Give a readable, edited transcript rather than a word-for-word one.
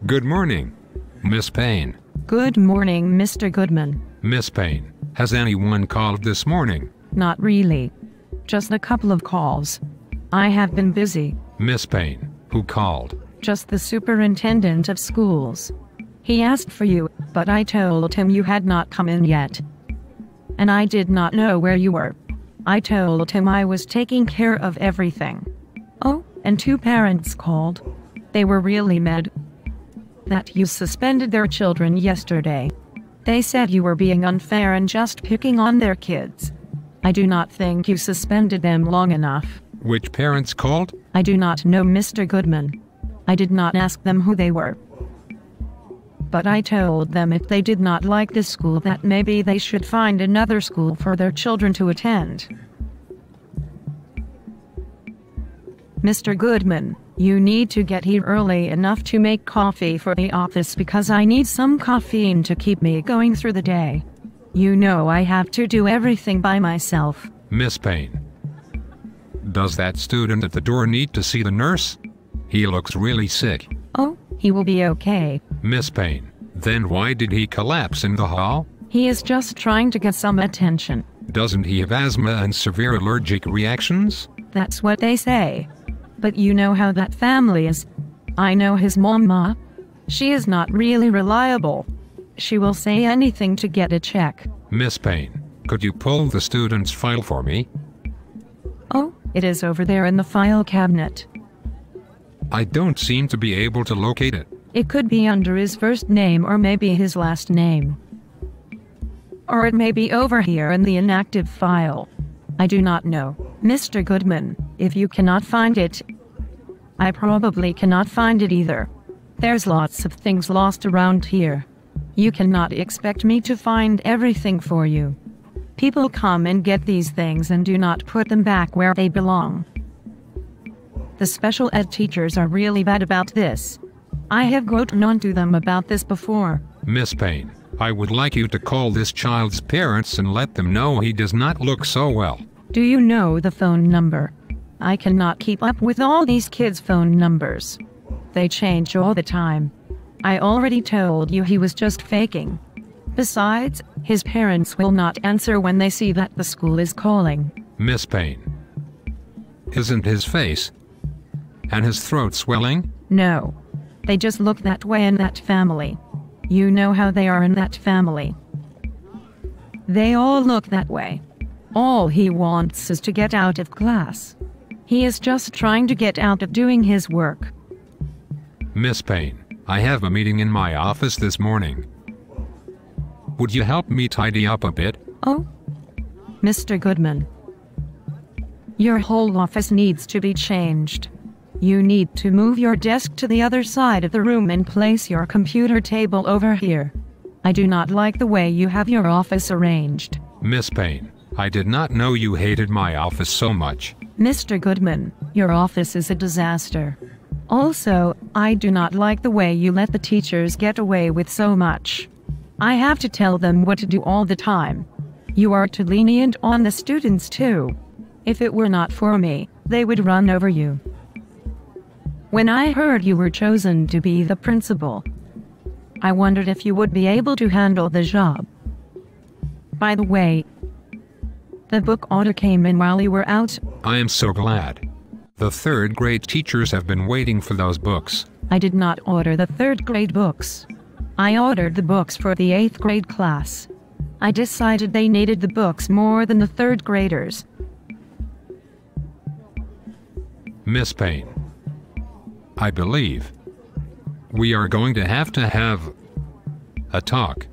Good morning, Miss Payne. Good morning, Mr. Goodman. Miss Payne, has anyone called this morning? Not really. Just a couple of calls. I have been busy. Miss Payne, who called? Just the superintendent of schools. He asked for you, but I told him you had not come in yet. And I did not know where you were. I told him I was taking care of everything. Oh, and 2 parents called. They were really mad that you suspended their children yesterday. They said you were being unfair and just picking on their kids. I do not think you suspended them long enough. Which parents called? I do not know, Mr. Goodman. I did not ask them who they were. But I told them if they did not like this school that maybe they should find another school for their children to attend. Mr. Goodman, you need to get here early enough to make coffee for the office because I need some caffeine to keep me going through the day. You know I have to do everything by myself. Miss Payne, does that student at the door need to see the nurse? He looks really sick. Oh, he will be okay. Miss Payne, then why did he collapse in the hall? He is just trying to get some attention. Doesn't he have asthma and severe allergic reactions? That's what they say. But you know how that family is. I know his mama. She is not really reliable. She will say anything to get a check. Miss Payne, could you pull the student's file for me? Oh, it is over there in the file cabinet. I don't seem to be able to locate it. It could be under his first name or maybe his last name. Or it may be over here in the inactive file. I do not know. Mr. Goodman, if you cannot find it, I probably cannot find it either. There's lots of things lost around here. You cannot expect me to find everything for you. People come and get these things and do not put them back where they belong. The special ed teachers are really bad about this. I have gotten on to them about this before. Miss Payne, I would like you to call this child's parents and let them know he does not look so well. Do you know the phone number? I cannot keep up with all these kids' phone numbers. They change all the time. I already told you he was just faking. Besides, his parents will not answer when they see that the school is calling. Miss Payne, isn't his face and his throat swelling? No. They just look that way in that family. You know how they are in that family. They all look that way. All he wants is to get out of class. He is just trying to get out of doing his work. Miss Payne, I have a meeting in my office this morning. Would you help me tidy up a bit? Oh, Mr. Goodman. Your whole office needs to be changed. You need to move your desk to the other side of the room and place your computer table over here. I do not like the way you have your office arranged. Miss Payne, I did not know you hated my office so much. Mr. Goodman, your office is a disaster. Also, I do not like the way you let the teachers get away with so much. I have to tell them what to do all the time. You are too lenient on the students too. If it were not for me, they would run over you. When I heard you were chosen to be the principal, I wondered if you would be able to handle the job. By the way, the book order came in while you were out. I am so glad. The 3rd grade teachers have been waiting for those books. I did not order the 3rd grade books. I ordered the books for the 8th grade class. I decided they needed the books more than the 3rd graders. Miss Payne, I believe we are going to have a talk.